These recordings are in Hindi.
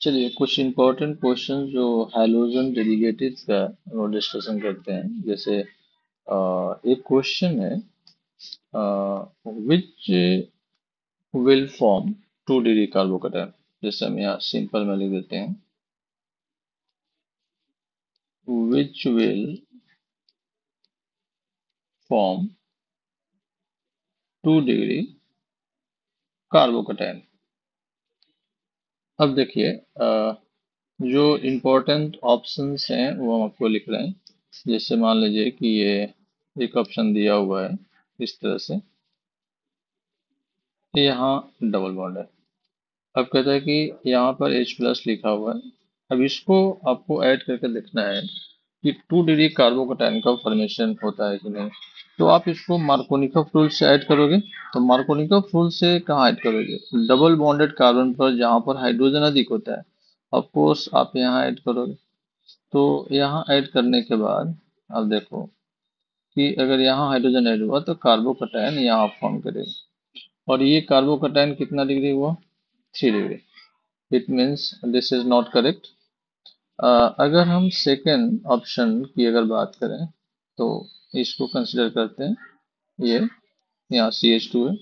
चलिए कुछ इम्पोर्टेंट क्वेश्चन जो हैलोजन डेरिवेटिव्स का वो डिस्कशन करते हैं। जैसे एक क्वेश्चन है, which will form 2 degree carbocation. जैसे हम यहाँ सिंपल में लिख देते हैं, which will form 2 degree carbocation. अब देखिए, जो इम्पोर्टेंट ऑप्शंस हैं वो हम आपको लिख रहे हैं। जैसे मान लीजिए कि ये एक ऑप्शन दिया हुआ है इस तरह से, यहाँ डबल बॉन्ड है। अब कहता है कि यहाँ पर H प्लस लिखा हुआ है। अब इसको आपको ऐड करके देखना है कि 2 डिग्री कार्बोकैटायन का फॉर्मेशन होता है कि नहीं। तो आप इसको मार्कोनिकॉफ रूल से ऐड करोगे। तो मार्कोनिकॉफ रूल से कहाँ ऐड करोगे? डबल बॉन्डेड कार्बन पर जहाँ पर हाइड्रोजन अधिक होता है, ऑफ कोर्स आप यहाँ ऐड करोगे। तो यहाँ ऐड करने के बाद आप देखो कि अगर यहाँ हाइड्रोजन ऐड हुआ तो कार्बोकैटायन यहाँ फॉर्म करेगा। और ये कार्बोकैटायन कितना डिग्री हुआ? 3 degree. It means this is not correct. अगर हम सेकेंड ऑप्शन की अगर बात करें तो इसको कंसिडर करते हैं। ये यहाँ CH2 है,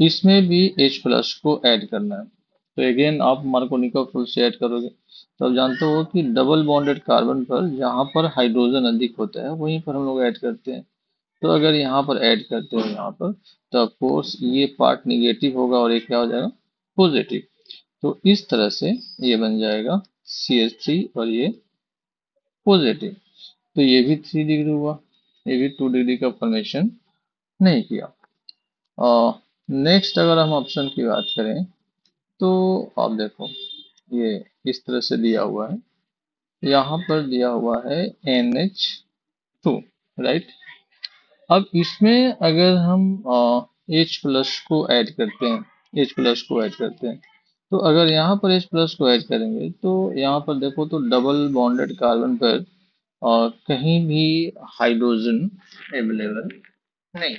इसमें भी H प्लस को ऐड करना है। तो अगेन आप मार्कोनिकॉफ रूल से ऐड करोगे। तो आप जानते हो कि डबल बॉन्डेड कार्बन पर जहाँ पर हाइड्रोजन अधिक होता है वहीं पर हम लोग ऐड करते हैं। तो अगर यहाँ पर ऐड करते हो यहाँ पर, तो ऑफकोर्स ये पार्ट निगेटिव होगा और ये क्या हो जाएगा? पॉजिटिव। तो इस तरह से ये बन जाएगा CH3 और ये पॉजिटिव। तो ये भी 3 डिग्री हुआ, ये भी 2 डिग्री का फॉर्मेशन नहीं किया। और नेक्स्ट अगर हम ऑप्शन की बात करें तो आप देखो, ये इस तरह से दिया हुआ है। यहाँ पर दिया हुआ है NH2, राइट। अब इसमें अगर हम H प्लस को ऐड करते हैं, H प्लस को ऐड करते हैं, तो अगर यहाँ पर H प्लस को ऐड करेंगे तो यहाँ पर देखो तो डबल बॉन्डेड कार्बन पर कहीं भी हाइड्रोजन अवेलेबल नहीं।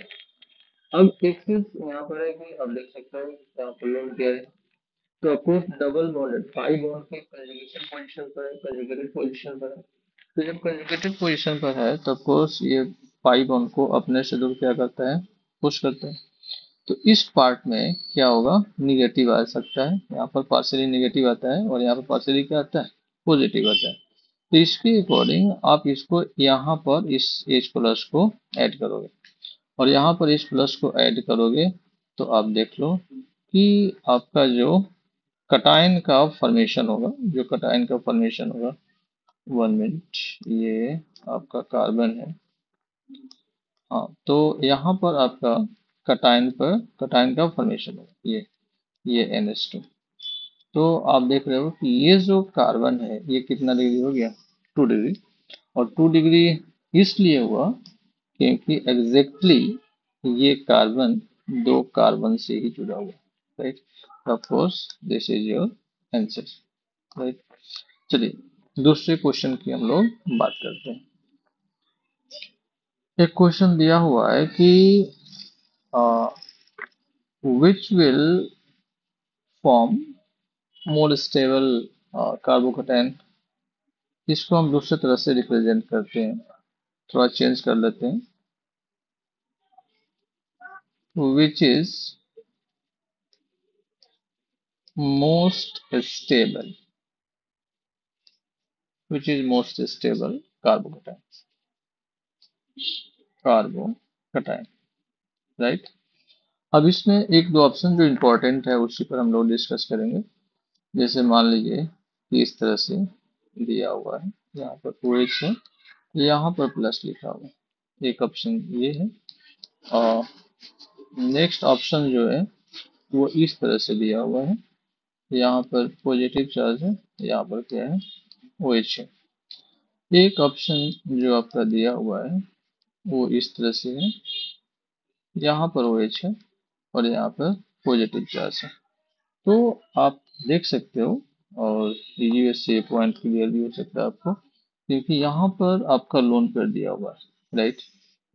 अब एक चीज यहाँ पर है कि अब देख सकते हो यहाँ पर लोन क्या है। तो of course double bonded pi bond के कंजुगेशन पोजीशन पर है, कंजुगेटेड पोजीशन पर है। तो जब कंजुगेटेड पोजीशन पर है तो ऑफकोर्स ये पाई बॉन्ड को अपने से दूर क्या करता है? पुश करता है। तो इस पार्ट में क्या होगा? निगेटिव आ सकता है। यहाँ पर पार्शियली निगेटिव आता है और यहाँ पर पार्शियली क्या आता है? पॉजिटिव आता है। तो इसके अकॉर्डिंग आप इसको यहाँ पर इस H प्लस को ऐड करोगे और यहाँ पर H प्लस को ऐड करोगे तो आप देख लो कि आपका जो कटायन का फॉर्मेशन होगा, जो कटायन का फॉर्मेशन होगा, 1 मिनट, ये आपका कार्बन है। हाँ, तो यहाँ पर आपका कटायन का फॉर्मेशन होगा, ये NH2। तो आप देख रहे हो कि ये जो कार्बन है ये कितना डिग्री हो गया? 2 डिग्री। और 2 डिग्री इसलिए हुआ क्योंकि एग्जैक्टली ये कार्बन दो कार्बन से ही जुड़ा हुआ, right. Of course this is your answer, right. चलिए दूसरे क्वेश्चन की हम लोग बात करते हैं। एक क्वेश्चन दिया हुआ है कि which will form more stable carbocation. इसको हम दूसरे तरह से रिप्रेजेंट करते हैं, थोड़ा चेंज कर लेते हैं। Which is most stable, which is most stable carbocation, right. अब इसमें एक दो ऑप्शन जो इम्पोर्टेंट है उसी पर हम लोग डिस्कस करेंगे। जैसे मान लीजिए कि इस तरह से दिया हुआ है, यहाँ पर OH है, यहाँ पर प्लस लिखा हुआ है। एक ऑप्शन ये है। और नेक्स्ट ऑप्शन जो है वो इस तरह से दिया हुआ है, यहाँ पर पॉजिटिव चार्ज है, यहाँ पर क्या है? OH है। एक ऑप्शन जो आपका दिया हुआ है वो इस तरह से है, यहाँ पर OH है और यहाँ पर पॉजिटिव चार्ज है। तो आप देख सकते हो, और इजी वे से पॉइंट क्लियर भी हो सकता है आपको, क्योंकि यहाँ पर आपका लोन पेयर दिया हुआ है, राइट।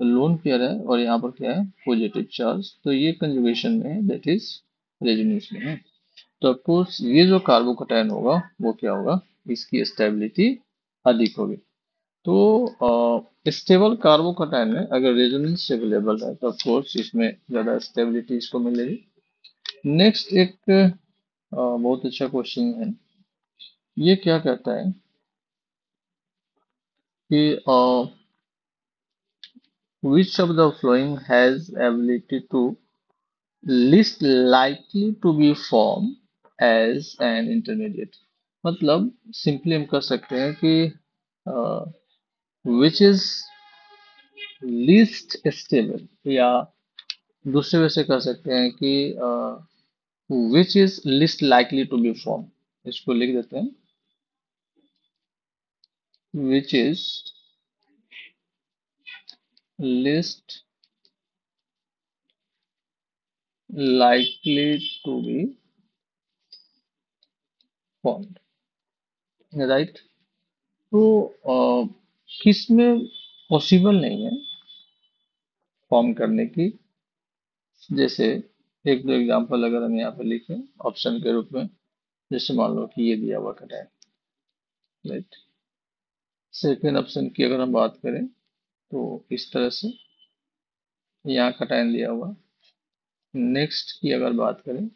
तो लोन पेयर है और यहाँ पर क्या है? Positive charge. तो ये कंजुगेशन में है, दैट इज रेजोनेंस में है। तो ऑफकोर्स ये जो कार्बोकैटायन होगा वो क्या होगा, इसकी स्टेबिलिटी अधिक होगी। तो स्टेबल कार्बोकैटायन में अगर रेजोनेंस अवेलेबल है तो ऑफकोर्स इसमें ज़्यादा स्टेबिलिटी इसको मिलेगी। नेक्स्ट एक बहुत अच्छा क्वेश्चन है। ये क्या कहता है कि which of the following has ability to least likely to be formed as an intermediate। मतलब सिंपली हम कह सकते हैं कि विच इज लीस्ट स्टेबल, या दूसरे वे से कह सकते हैं कि which is least likely to be form. इसको लिख देते हैं, which is least likely to be formed, right. तो किसमें पॉसिबल नहीं है फॉर्म करने की। जैसे एक दो एग्जांपल अगर हम यहाँ पे लिखें ऑप्शन के रूप में, जैसे मान लो कि ये दिया हुआ कटायन, राइट। सेकेंड ऑप्शन की अगर हम बात करें तो इस तरह से यहाँ कटायन दिया हुआ। नेक्स्ट की अगर बात करें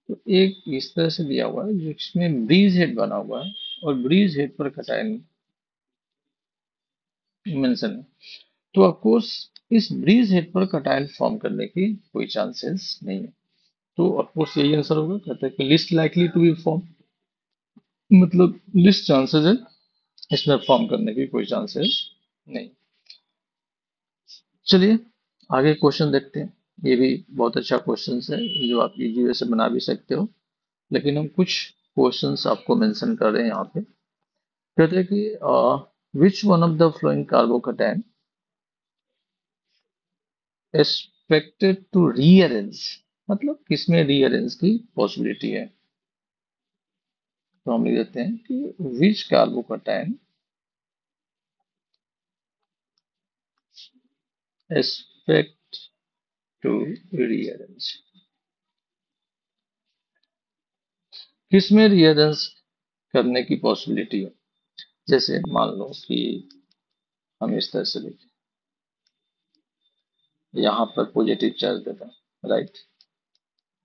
तो एक इस तरह से दिया हुआ है जिसमें ब्रीज हेड बना हुआ है और ब्रीज हेड पर कटायन मेंशन है। तो ऑफकोर्स इस ब्रीज हेड पर कटायन फॉर्म करने की कोई चांसेस नहीं है। तो ऑफकोर्स यही आंसर होगा, कहते हैं कि least likely to be form, मतलब लिस्ट चांसेस है इसमें फॉर्म करने की कोई चांसेस नहीं। चलिए आगे क्वेश्चन देखते हैं। ये भी बहुत अच्छा क्वेश्चन है जो आप इजी वे से बना भी सकते हो, लेकिन हम कुछ क्वेश्चंस आपको मेंशन कर रहे हैं यहाँ पे। कहते हैं कि which one of the following carbocation expected to rearrange, मतलब किसमें रीअरेंज की पॉसिबिलिटी है। तो हम लिख देते हैं कि विच कार्बोकैटायन एक्सपेक्ट टू रीअरेंज, किसमें रीअरेंज करने की पॉसिबिलिटी है। जैसे मान लो कि हम इस तरह से लिखें, यहाँ पर पॉजिटिव चार्ज देता है, राइट।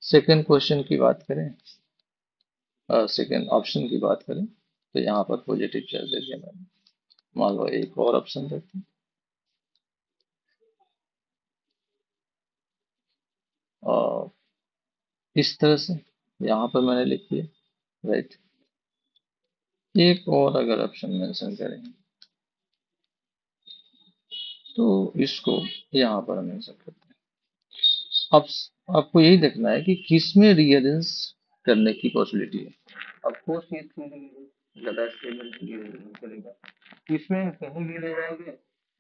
सेकेंड क्वेश्चन की बात करें, सेकेंड ऑप्शन की बात करें तो यहाँ पर पॉजिटिव चार्ज दे दिया मैंने। मान लो एक और ऑप्शन देते हैं, और इस तरह से यहाँ पर मैंने लिख दिया, राइट। एक और अगर ऑप्शन मेंशन करें तो इसको यहाँ पर मेंशन करते हैं। अब आपको यही देखना है कि किसमें रीअरेंज करने की पॉसिबिलिटी है। ऑफ कोर्स ये ज्यादा स्टेबल करेगा, इसमें कहीं भी ले जाएंगे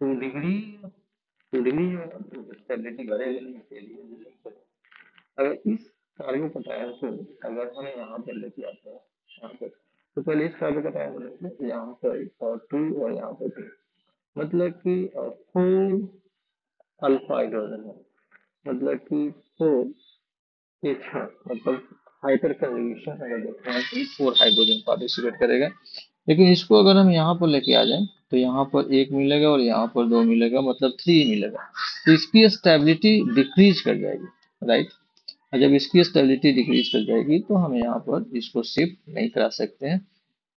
2 डिग्री, 2 डिग्री स्टेबिलिटी बढ़ेगी नहीं, इसके लिए अगर इस कार्बोकैटायन को अगर हम यहाँ पर लेके आते हैं, यहाँ पर तो पहले इस कार्बोकैटायन को लेते यहाँ पर और 2 और यहाँ पर 2, मतलब कि 4 अल्फा हाइड्रोजन है, मतलब कि 4 एक है, मतलब हाइपर कंजुगेशन अगर देखते हैं तो 4 हाइड्रोजन पार्टिसिपेट करेगा। लेकिन इसको अगर हम यहाँ पर लेके आ जाएं तो यहाँ पर 1 मिलेगा और यहाँ पर 2 मिलेगा, मतलब 3 मिलेगा। तो इसकी स्टेबिलिटी डिक्रीज कर जाएगी, राइट। और जब इसकी स्टेबिलिटी डिक्रीज कर जाएगी तो हम यहाँ पर इसको शिफ्ट नहीं करा सकते हैं,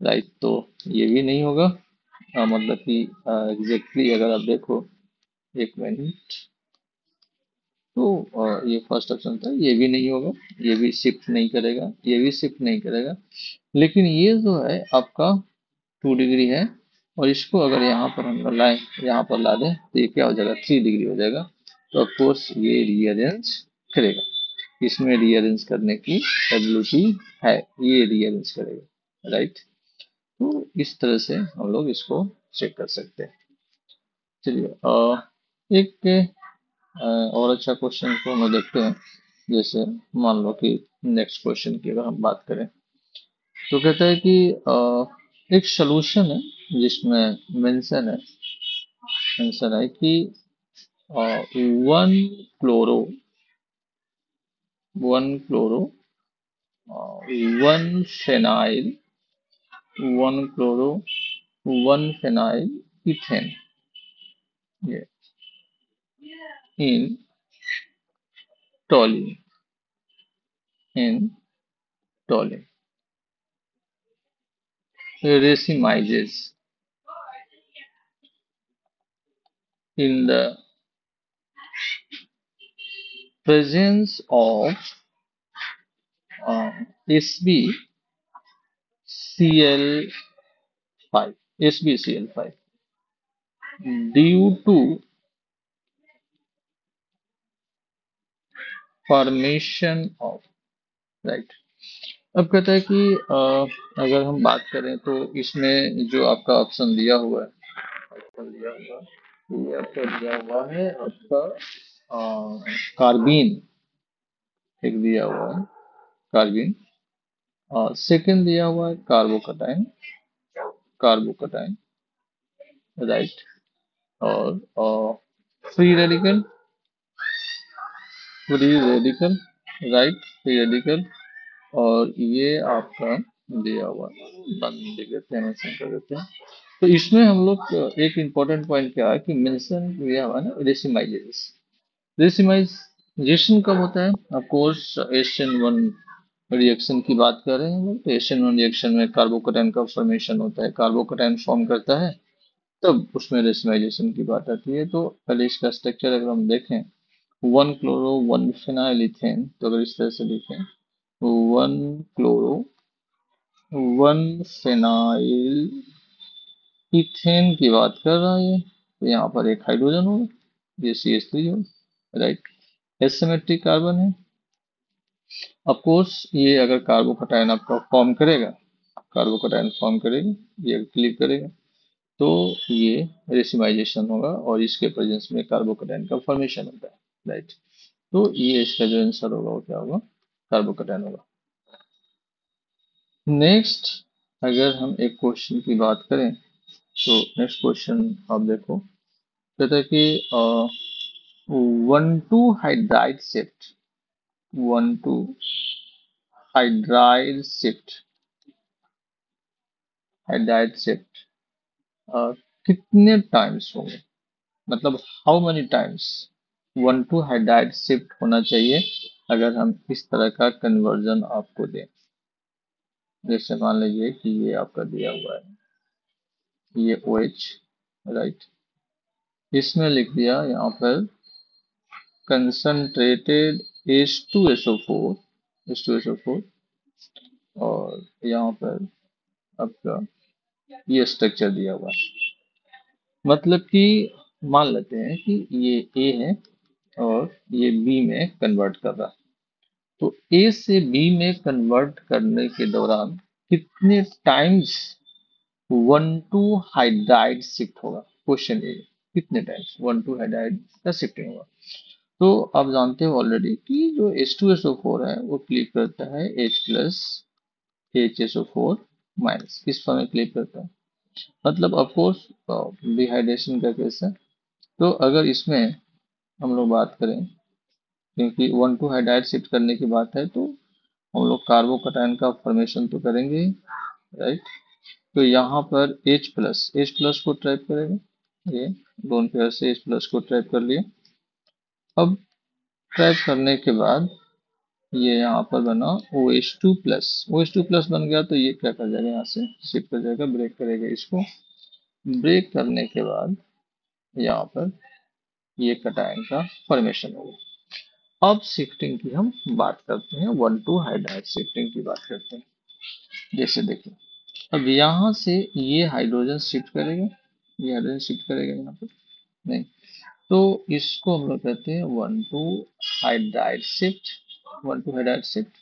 राइट। तो ये भी नहीं होगा। मतलब कि एग्जैक्टली अगर आप देखो, एक मिनट, तो ये फर्स्ट ऑप्शन था, ये भी नहीं होगा, ये भी शिफ्ट नहीं करेगा, ये भी शिफ्ट नहीं करेगा। लेकिन ये जो है आपका 2 डिग्री है, और इसको अगर यहाँ पर हम लाए, यहाँ पर ला दें तो ये क्या हो जाएगा, 3 डिग्री हो जाएगा। तो ऑफकोर्स ये रीअरेंज करेगा, इसमें रीअरेंज करने की एबिलिटी है, ये रीअरेंज करेगा, राइट। तो इस तरह से हम लोग इसको चेक कर सकते हैं। चलिए एक और अच्छा क्वेश्चन को हम देखते हैं। जैसे मान लो कि नेक्स्ट क्वेश्चन की अगर हम बात करें तो कहता है कि एक सोल्यूशन है जिसमें मेंशन है कि 1 chloro 1 chloro one phenyl, one chloro, one phenyl ethane, ये इन टॉलिन, इन टॉलिन, racemizes in the presence of SbCl5, SbCl5 due to formation of, right। अब कहता है कि अगर हम बात करें तो इसमें जो आपका ऑप्शन दिया हुआ है, ऑप्शन दिया हुआ ये आपका दिया हुआ है आपका कार्बीन, एक दिया हुआ है कार्बीन, सेकंड दिया हुआ है कार्बोकटाइन, कार्बोकटाइन, राइट। और free radical, free radical, right, free radical. और ये आपका दिया हुआ बंद लिख देते हैं, मेंशन कर देते हैं। तो इसमें हम लोग एक इम्पोर्टेंट पॉइंट क्या है कि मेंशन दिया हुआ है ना, रेसिमाइजेशन। रेसिमाइजेशन कब होता है? ऑफ कोर्स SN1 रिएक्शन की बात कर रहे हैं हम लोग, तो SN1 रिएक्शन में कार्बोकटाइन का फॉर्मेशन होता है, कार्बोकटाइन फॉर्म करता है, तब उसमें रेसिमाइजेशन की बात आती है। तो पहले इसका स्ट्रक्चर अगर हम देखें, one chloro one phenyl ethane, तो अगर इस तरह से लिखें, one chloro one phenyl ethane की बात कर रहा है ये, तो यहाँ पर एक हाइड्रोजन होगा, ये CH3 हो, राइट। एसिमेट्रिक कार्बन है। ऑफ कोर्स ये अगर कार्बोकटाइन आपका फॉर्म करेगा, कार्बोकटाइन फॉर्म करेगा, ये क्लिक करेगा, तो ये रेसिमाइजेशन होगा और इसके प्रेजेंस में कार्बोकटाइन का फॉर्मेशन होता है, राइट। तो ये इसका जो आंसर होगा वो क्या होगा? कार्बोकटाइन होगा। नेक्स्ट, अगर हम एक क्वेश्चन की बात करें तो नेक्स्ट क्वेश्चन आप देखो, कहता है कि 1,2 hydride shift, 1,2 hydride shift, hydride shift कितने टाइम्स होंगे, मतलब how many times 1,2 hydride shift होना चाहिए अगर हम इस तरह का कन्वर्जन आपको दें। जैसे मान लीजिए कि ये आपका दिया हुआ है, ये OH, राइट, इसमें लिख दिया यहाँ पर कंसंट्रेटेड H2SO4, H2SO4, और यहाँ पर आपका ये स्ट्रक्चर दिया हुआ है। मतलब कि मान लेते हैं कि ये A है और ये B में कन्वर्ट कर रहा है, तो A से B में कन्वर्ट करने के दौरान कितने टाइम्स 1,2 हाइड्राइड शिफ्ट होगा? क्वेश्चन ये, कितने टाइम्स 1,2 हाइड्राइड का शिफ्टिंग होगा? तो आप जानते हो ऑलरेडी कि जो H2SO4 है वो क्लिक करता है H प्लस HSO4 माइनस, इस फॉर्म में क्लिक करता है। मतलब ऑफकोर्स डिहाइड्रेशन का केस है। तो अगर इसमें हम लोग बात करें, क्योंकि 1,2 हाइड्राइड शिफ्ट करने की बात है, तो हम लोग कार्बोकटाइन का फॉर्मेशन तो करेंगे ही, राइट। तो यहाँ पर H प्लस को ट्रैप करेगा, ये दोनों पेयर से H प्लस को ट्रैप कर लिया। अब ट्रैप करने के बाद ये यहाँ पर बना OH2 प्लस, OH2 प्लस बन गया, तो ये क्या कर जाएगा, यहाँ से शिफ्ट कर जाएगा, ब्रेक करेगा इसको। ब्रेक करने के बाद यहाँ पर ये कटायन का फॉर्मेशन होगा। अब शिफ्टिंग की हम बात करते हैं, 1,2 हाइड्राइड शिफ्टिंग की बात करते हैं। जैसे देखिए, अब यहाँ से ये हाइड्रोजन शिफ्ट करेगा, ये हाइड्रोजन शिफ्ट करेगा यहाँ पर, नहीं, तो इसको हम लोग कहते हैं 1,2 हाइड्राइड शिफ्ट, 1,2 हाइड्राइड शिफ्ट।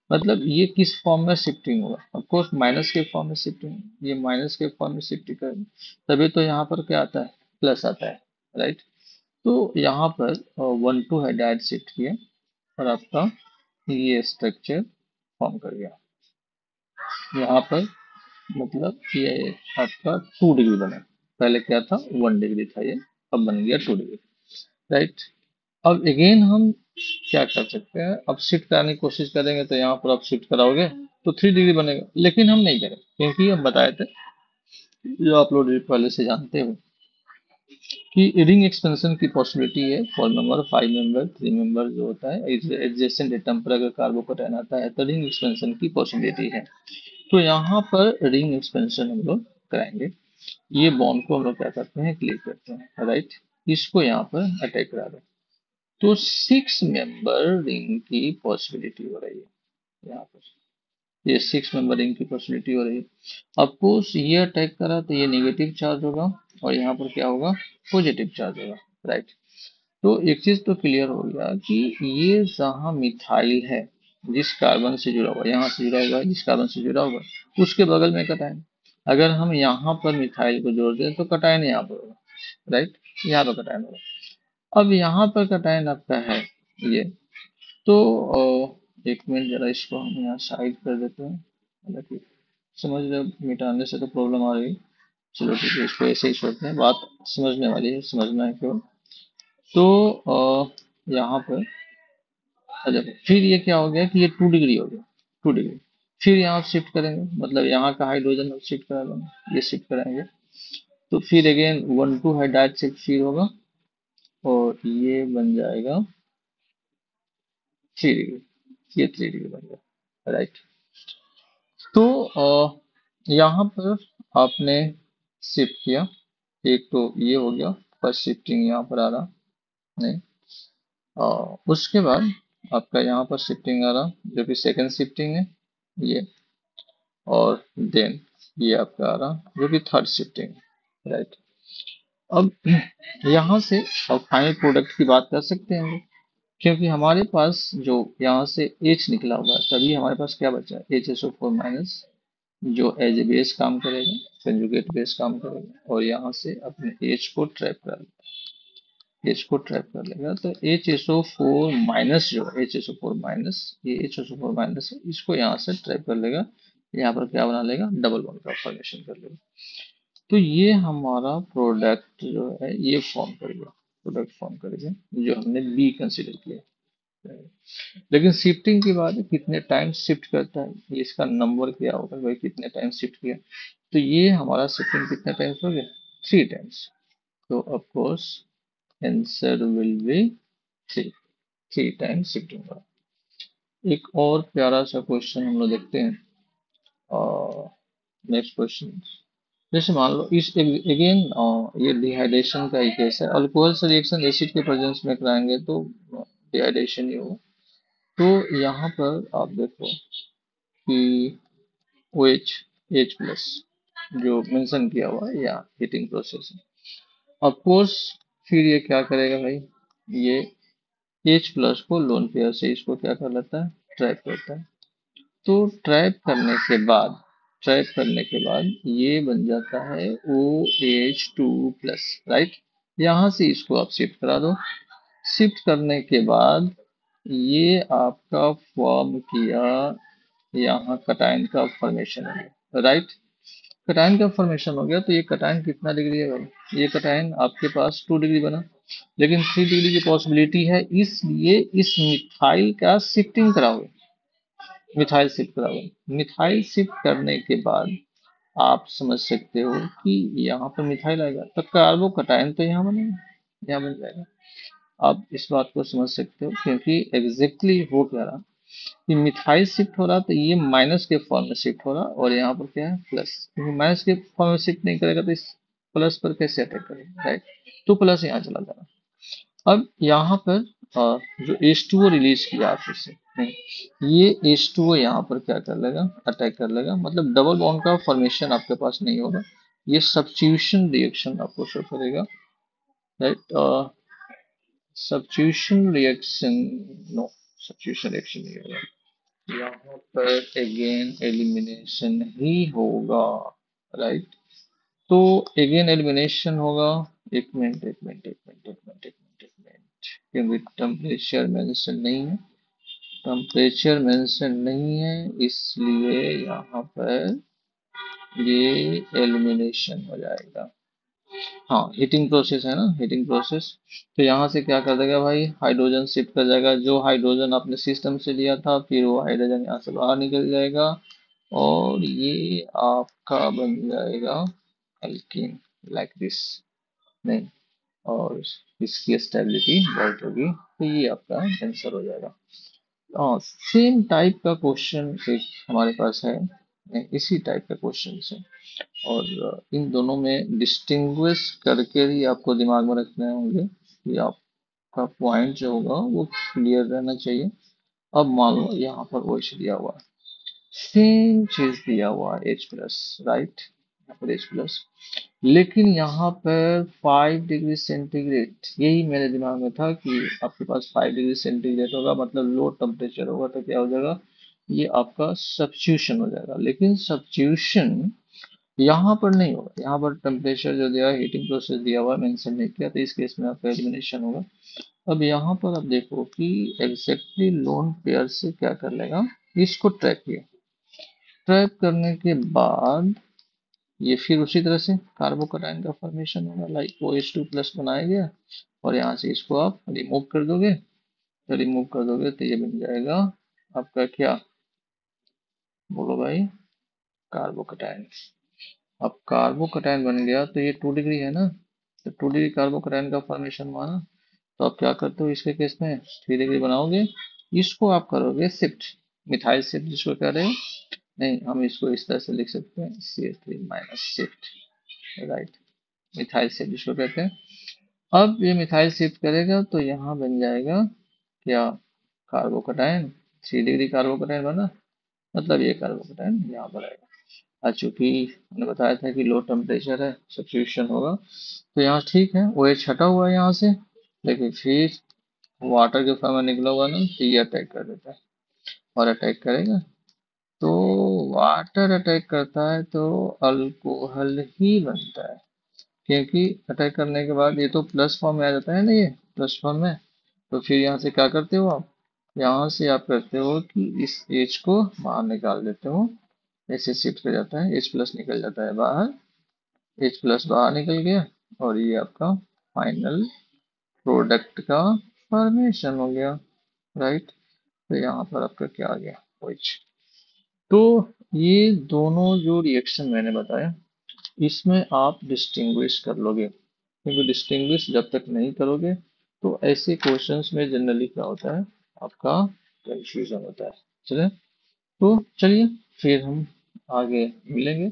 मतलब ये किस फॉर्म में शिफ्टिंग होगा? ऑफ कोर्स माइनस के फॉर्म में शिफ्टिंग, ये माइनस के फॉर्म में शिफ्टिंग करेगा, तभी तो यहाँ पर क्या आता है, प्लस आता है, राइट। तो यहाँ पर 1,2 हाइड्राइड शिफ्ट किया और आपका ये स्ट्रक्चर फॉर्म कर गया यहाँ पर। मतलब ये आपका 2 डिग्री बना, पहले क्या था 1 डिग्री था ये, अब बन गया 2 डिग्री, राइट। अब अगेन हम क्या कर सकते हैं, अब शिफ्ट कराने की कोशिश करेंगे तो यहाँ पर आप शिफ्ट कराओगे तो 3 डिग्री बनेगा, लेकिन हम नहीं करें क्योंकि हम बताए थे, जो आप लोग पहले से जानते हो कि रिंग एक्सपेंशन की पॉसिबिलिटी है 4 मेंबर, 5 मेंबर, 3 मेंबर जो होता है एडजेसेंट एटम पर अगर कार्बोकैटायन आता है तो रिंग एक्सपेंशन की पॉसिबिलिटी है। तो यहाँ पर रिंग एक्सपेंशन हम लोग कराएंगे। ये बॉन्ड को हम लोग क्या करते हैं, क्लिक करते हैं, राइट। इसको यहाँ पर अटैक करा दें तो 6 मेंबर रिंग की पॉसिबिलिटी हो रही है यहाँ पर। ये 6 मेंबर रिंग की पॉसिबिलिटी हो रही है। अफकोर्स ये अटैक करा तो ये नेगेटिव चार्ज होगा और यहाँ पर क्या होगा, पॉजिटिव चार्ज होगा, राइट। तो एक चीज तो क्लियर हो गया कि ये जहाँ मिथाइल है, जिस कार्बन से जुड़ा हुआ, यहाँ से जुड़ा हुआ है, जिस कार्बन से जुड़ा हुआ है उसके बगल में कटायन। अगर हम यहाँ पर मिथाइल को जोड़ दें तो कटायन यहाँ पर होगा, राइट। यहाँ पर कटायन होगा। अब यहाँ पर कटायन आपका है ये, तो एक मिनट जरा इसको हम यहाँ साइड कर देते हैं, हालांकि समझ रहे हो, मिटाने से तो प्रॉब्लम आ रही। चलो ठीक है, इसको ऐसे ही छोड़ते हैं, बात समझने वाली है, समझना है क्यों। तो यहाँ पर अच्छा, फिर ये क्या हो गया कि ये 2 डिग्री हो गया, 2 डिग्री। फिर यहाँ शिफ्ट करेंगे, मतलब यहाँ का हाइड्रोजन हम शिफ्ट करा लेंगे, ये शिफ्ट कराएंगे तो फिर अगेन 1 2 हाइड्राइड शिफ्ट फिर होगा और ये बन जाएगा 3 डिग्री, ये 3 डिग्री बन गया, राइट। तो यहाँ पर आपने शिफ्ट किया, एक तो ये हो गया, फर्स्ट शिफ्टिंग यहाँ पर आ रहा नहीं, उसके बाद आपका यहाँ पर शिफ्टिंग आ रहा जो कि सेकंड शिफ्टिंग है ये, और देन ये आपका आ रहा जो कि थर्ड शिफ्टिंग है, राइट। अब यहाँ से अब फाइनल प्रोडक्ट की बात कर सकते हैं हम लोग, क्योंकि हमारे पास जो यहाँ से H निकला हुआ है तभी हमारे पास क्या बचा, HSO4 माइनस, जो एज ए बेस काम करेगा, कंजुगेट बेस काम करेगा और यहाँ से अपने H को ट्रैप कर लेगा, H को ट्रैप कर लेगा। तो HSO4 माइनस जो है, HSO4 माइनस, ये HSO4 माइनस है, इसको यहाँ से ट्रैप कर लेगा, यहाँ पर क्या बना लेगा, डबल बॉन्ड का फॉर्मेशन कर लेगा। तो ये हमारा प्रोडक्ट जो है ये फॉर्म करेगा, प्रोडक्ट फॉर्म करेगा जो हमने बी कंसिडर किया है। लेकिन शिफ्टिंग की बात है, कितने टाइम शिफ्ट करता है, ये इसका नंबर क्या होगा भाई, कितने टाइम शिफ्ट किया। तो ये हमारा शिफ्टिंग कितने टाइम्स हो गया, 3 टाइम्स। तो of course answer will be 3, 3 times shifting होगा। एक और प्यारा सा क्वेश्चन हम लोग देखते हैं, और नेक्स्ट क्वेश्चन, जैसे मान लो इस अगेन ये डिहाइड्रेशन का ही केस है, अल्कोहल से रिएक्शन एसिड के प्रेजेंस में कराएंगे तो डिहाइड्रेशन ही होगा। तो यहाँ पर आप देखो कि OH, H प्लस जो मेंशन किया हुआ है या हीटिंग प्रोसेस है, ऑफ कोर्स फिर ये क्या करेगा भाई, ये H प्लस को लोन पेयर से इसको क्या कर लेता है, ट्रैप करता है। तो ट्रैप करने के बाद ये बन जाता है OH2 प्लस, राइट। यहाँ से इसको आप शिफ्ट करा दो, शिफ्ट करने के बाद ये आपका फॉर्म किया, यहाँ कटायन का फॉर्मेशन हो गया, राइट। कटायन का फॉर्मेशन हो गया तो ये कटायन कितना डिग्री है भाई, ये कटायन आपके पास 2 डिग्री बना, लेकिन 3 डिग्री की पॉसिबिलिटी है, इसलिए इस मिथाइल का शिफ्टिंग कराओगे, मिथाइल शिफ्ट कराओगे। मिथाइल शिफ्ट करने के बाद आप समझ सकते हो कि यहाँ पर मिथाइल आएगा तो कार्बोकटायन तो यहाँ बनेगा, यहाँ बन जाएगा। आप इस बात को समझ सकते हो क्योंकि एग्जैक्टली हो क्या रहा कि मिथाइल शिफ्ट हो रहा तो ये माइनस के फॉर्म में शिफ्ट हो रहा और यहाँ पर क्या है, प्लस, क्योंकि माइनस के फॉर्म में शिफ्ट नहीं करेगा तो इस प्लस पर कैसे अटैक करेगा, राइट। तो प्लस यहाँ चला जाएगा। अब यहाँ पर जो H2O रिलीज किया आप इससे, ये H2O यहाँ पर क्या कर लेगा, अटैक कर लेगा, मतलब डबल बॉन्ड का फॉर्मेशन आपके पास नहीं होगा, ये सब्स्टिट्यूशन रिएक्शन आपको शो करेगा, right. Substitution reaction, no, substitution reaction नहीं होगा, यहाँ पर अगेन एलिमिनेशन ही होगा, राइट। तो अगेन एलिमिनेशन होगा, एक मिनट एक मिनट एक मिनट एक मिनट एक मिनट एक मिनट, क्योंकि टेम्परेचर मेंशन नहीं है, टेम्परेचर मेंशन नहीं है, इसलिए यहाँ पर ये एलिमिनेशन हो जाएगा, हाँ, हीटिंग प्रोसेस है ना, हीटिंग प्रोसेस। तो यहाँ से क्या कर देगा भाई, हाइड्रोजन शिफ्ट कर जाएगा, जो हाइड्रोजन आपने सिस्टम से लिया था, फिर वो हाइड्रोजन यहाँ से बाहर निकल जाएगा और ये आपका बन जाएगा एल्कीन, लाइक दिस। नहीं, और इसकी स्टेबिलिटी बहुत होगी, तो ये आपका आंसर हो जाएगा। हाँ, सेम टाइप का क्वेश्चन एक हमारे पास है, इसी टाइप का क्वेश्चन है। और इन दोनों में डिस्टिंग्विश करके ही आपको दिमाग में रखने होंगे कि आपका पॉइंट जो होगा वो क्लियर रहना चाहिए। अब मान लो यहाँ पर वो दिया हुआ है, सेम चीज दिया हुआ है एच प्लस, राइट, यहाँ पर एच प्लस, लेकिन यहाँ पर 5 डिग्री सेंटीग्रेड, यही मेरे दिमाग में था कि आपके पास 5 डिग्री सेंटीग्रेड होगा, मतलब लो टेम्परेचर होगा, तो क्या हो जाएगा, ये आपका सब्स्टिट्यूशन हो जाएगा। लेकिन सब्स्टिट्यूशन यहाँ पर नहीं होगा, यहाँ पर टेम्परेचर जो दिया है, हीटिंग प्रोसेस दिया हुआ है, मेंशन नहीं किया, तो इस केस में आपका एलिमिनेशन होगा। अब यहाँ पर आप देखो कि एग्जैक्टली लोन पेयर से क्या कर लेगा, इसको ट्रैक किया, ट्रैक करने के बाद ये फिर उसी तरह से कार्बोकैटायन का फॉर्मेशन होगा, लाइक OH2 प्लस बनाया गया, और यहाँ से इसको आप रिमूव कर दोगे, तो रिमूव कर दोगे तो ये बन जाएगा आपका क्या, बोलो भाई, कार्बोकैटायन। अब कार्बोकैटायन बन गया तो ये 2 डिग्री है ना, तो 2 डिग्री कार्बोकैटायन का फॉर्मेशन हुआ ना, तो आप क्या करते हो इसके केस में, 3 डिग्री बनाओगे, इसको आप करोगे शिफ्ट, मिथाइल शिफ्ट जिसको कह रहे हो, नहीं हम इसको इस तरह से लिख सकते हैं, CH3 minus shift, right, methyl shift जिसको कहते हैं। अब ये मिथाइल शिफ्ट करेगा तो यहाँ बन जाएगा क्या, कार्बोकैटायन, 3 डिग्री कार्बोकैटायन बना, मतलब ये कार्बोकैटायन यहाँ पर आएगा। और चूंकि हमने बताया था कि लो टेम्परेचर है, सब्स्टिट्यूशन होगा, तो यहाँ ठीक है, वो OH हटा हुआ है यहाँ से, लेकिन फिर वाटर के फॉर्म में निकला हुआ ना, तो ये अटैक कर देता है, और अटैक करेगा तो वाटर अटैक करता है तो अल्कोहल ही बनता है, क्योंकि अटैक करने के बाद ये तो प्लस फॉर्म में आ जाता है ना, ये प्लस फॉर्म में, तो फिर यहाँ से क्या करते हो आप, यहाँ से आप करते हो कि इस एच को बाहर निकाल देते हो, ऐसे शिफ्ट कर जाता है, H प्लस निकल जाता है बाहर, H प्लस बाहर निकल गया, और ये आपका फाइनल प्रोडक्ट का फॉर्मेशन हो गया, राइट। तो यहाँ पर आपका क्या आ गया, OH। तो ये दोनों जो रिएक्शन मैंने बताया, इसमें आप डिस्टिंग्विश कर लोगे, क्योंकि डिस्टिंग्विश जब तक नहीं करोगे तो ऐसे क्वेश्चंस में जनरली क्या होता है, आपका कंफ्यूजन होता है। चले, तो चलिए फिर हम आगे मिलेंगे।